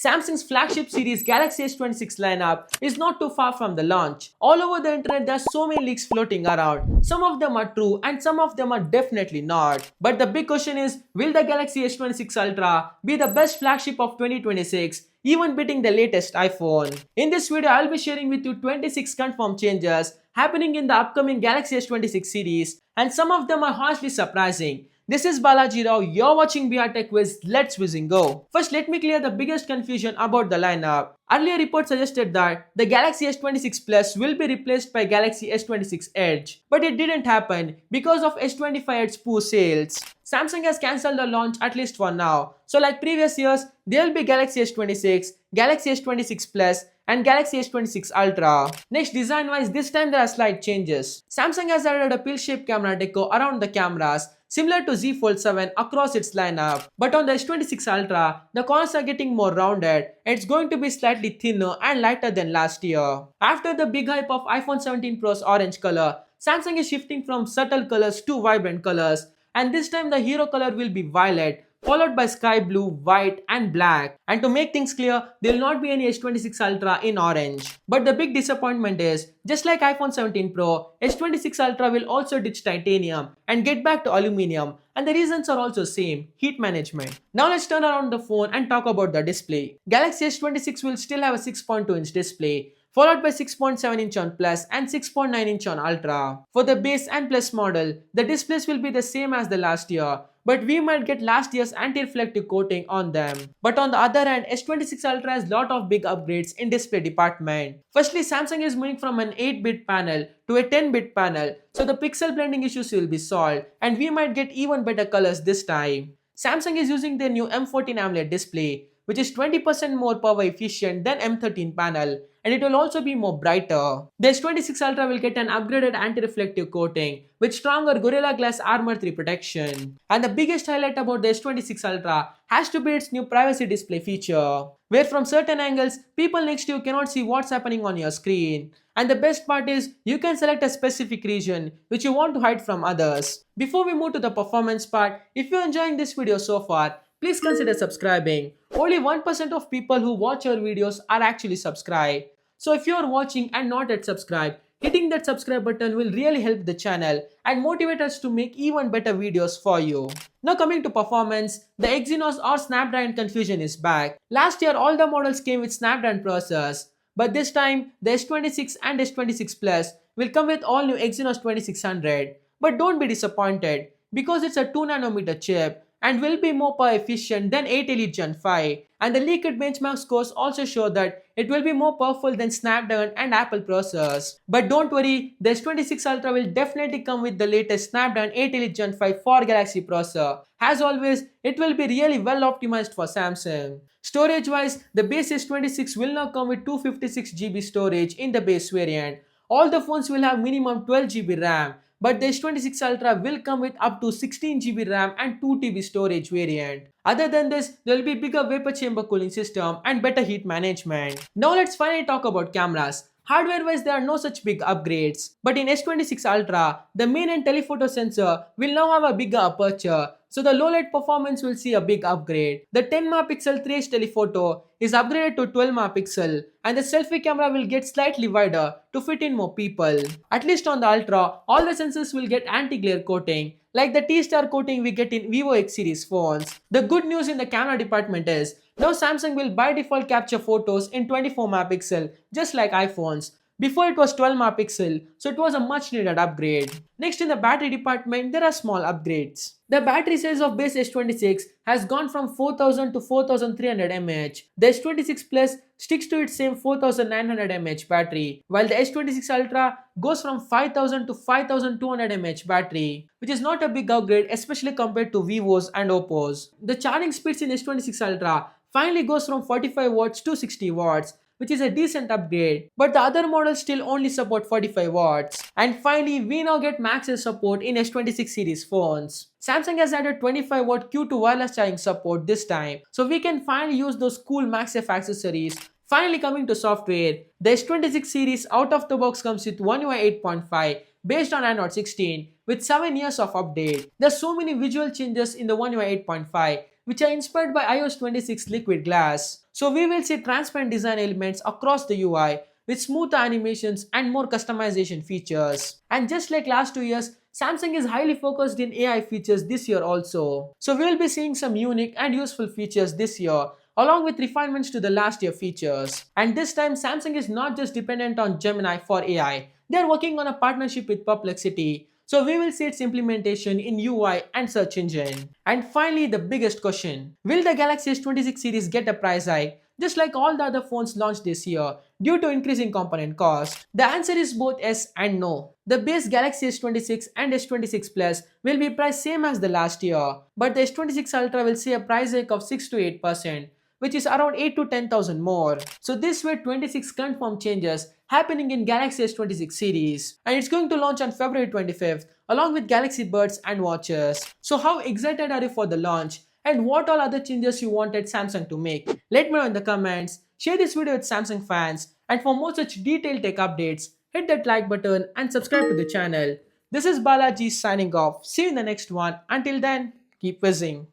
Samsung's flagship series Galaxy S26 lineup is not too far from the launch. All over the internet, there are so many leaks floating around. Some of them are true and some of them are definitely not. But the big question is, will the Galaxy S26 Ultra be the best flagship of 2026? Even beating the latest iPhone. In this video, I'll be sharing with you 26 confirmed changes happening in the upcoming Galaxy S26 series, and some of them are harshly surprising. This is Balaji Rao, you're watching BR Tech Quiz, let's whiz and go. First, let me clear the biggest confusion about the lineup. Earlier reports suggested that the Galaxy S26 Plus will be replaced by Galaxy S26 Edge, but it didn't happen because of S25 Edge poor sales. Samsung has cancelled the launch at least for now. So like previous years, there will be Galaxy S26, Galaxy S26 Plus and Galaxy S26 Ultra. Next, design wise, this time there are slight changes. Samsung has added a pill-shaped camera deco around the cameras, similar to Z Fold 7 across its lineup. But on the S26 Ultra, the corners are getting more rounded and it's going to be slightly thinner and lighter than last year. After the big hype of iPhone 17 Pro's orange color, Samsung is shifting from subtle colors to vibrant colors, and this time the hero color will be violet, followed by sky blue, white and black. And to make things clear, there will not be any S26 Ultra in orange. But the big disappointment is, just like iPhone 17 Pro, S26 Ultra will also ditch titanium and get back to aluminum, and the reasons are also same, heat management. Now let's turn around the phone and talk about the display. Galaxy S26 will still have a 6.2-inch display, followed by 6.7-inch on Plus and 6.9-inch on Ultra. For the base and Plus model, the displays will be the same as the last year, but we might get last year's anti-reflective coating on them. But on the other hand, S26 Ultra has lot of big upgrades in display department. Firstly, Samsung is moving from an 8-bit panel to a 10-bit panel, so the pixel blending issues will be solved and we might get even better colors this time. Samsung is using their new M14 AMOLED display, which is 20% more power efficient than M13 panel, and it will also be more brighter. The S26 Ultra will get an upgraded anti-reflective coating with stronger Gorilla Glass Armor 3 protection. And the biggest highlight about the S26 Ultra has to be its new privacy display feature, where from certain angles, people next to you cannot see what's happening on your screen. And the best part is, you can select a specific region which you want to hide from others. Before we move to the performance part, if you're enjoying this video so far, please consider subscribing. Only 1% of people who watch our videos are actually subscribed. So if you are watching and not yet subscribed, hitting that subscribe button will really help the channel and motivate us to make even better videos for you. Now coming to performance, the Exynos or Snapdragon confusion is back. Last year all the models came with Snapdragon processors, but this time the S26 and S26 Plus will come with all new Exynos 2600. But don't be disappointed, because it's a 2nm chip and will be more power efficient than 8 Elite Gen 5, and the leaked benchmark scores also show that it will be more powerful than Snapdragon and Apple processors. But don't worry, the S26 Ultra will definitely come with the latest Snapdragon 8 Elite Gen 5 for Galaxy processor. As always, it will be really well optimized for Samsung. Storage wise, the base S26 will now come with 256GB storage in the base variant. All the phones will have minimum 12GB RAM, but the S26 Ultra will come with up to 16GB RAM and 2TB storage variant. Other than this, there will be bigger vapor chamber cooling system and better heat management. Now let's finally talk about cameras. Hardware wise, there are no such big upgrades, but in S26 Ultra, the main and telephoto sensor will now have a bigger aperture, so the low light performance will see a big upgrade. The 10MP 3H telephoto is upgraded to 12MP, and the selfie camera will get slightly wider to fit in more people. At least on the Ultra, all the sensors will get anti-glare coating, like the T-Star coating we get in Vivo X series phones. The good news in the camera department is, now Samsung will by default capture photos in 24MP, just like iPhones. Before it was 12MP, so it was a much needed upgrade. Next, in the battery department, there are small upgrades. The battery size of base S26 has gone from 4000 to 4300 mAh. The S26 Plus sticks to its same 4900 mAh battery, while the S26 Ultra goes from 5000 to 5200 mAh battery, which is not a big upgrade, especially compared to Vivo's and Oppo's. The charging speeds in S26 Ultra finally goes from 45 watts to 60 watts, which is a decent upgrade, but the other models still only support 45 watts. And finally, we now get MagSafe support in S26 series phones. Samsung has added 25W Q2 wireless charging support this time, so we can finally use those cool MagSafe accessories. Finally, coming to software, the S26 series out of the box comes with One UI 8.5 based on Android 16 with 7 years of update. There's so many visual changes in the One UI 8.5 which are inspired by iOS 26 Liquid Glass. So we will see transparent design elements across the UI with smoother animations and more customization features. And just like last 2 years, Samsung is highly focused in AI features this year also. So we will be seeing some unique and useful features this year along with refinements to the last year features. And this time Samsung is not just dependent on Gemini for AI. They are working on a partnership with Perplexity. So we will see its implementation in UI and search engine. And finally the biggest question. Will the Galaxy S26 series get a price hike just like all the other phones launched this year due to increasing component cost? The answer is both yes and no. The base Galaxy S26 and S26 Plus will be priced same as the last year, but the S26 Ultra will see a price hike of 6 to 8%, which is around 8 to 10,000 more. So this were 26 confirmed changes happening in Galaxy S26 series, and it's going to launch on February 25th along with Galaxy Buds and watches. So how excited are you for the launch? And what all other changes you wanted Samsung to make? Let me know in the comments. Share this video with Samsung fans, and for more such detailed tech updates, hit that like button and subscribe to the channel. This is Balaji signing off. See you in the next one. Until then, keep whizzing.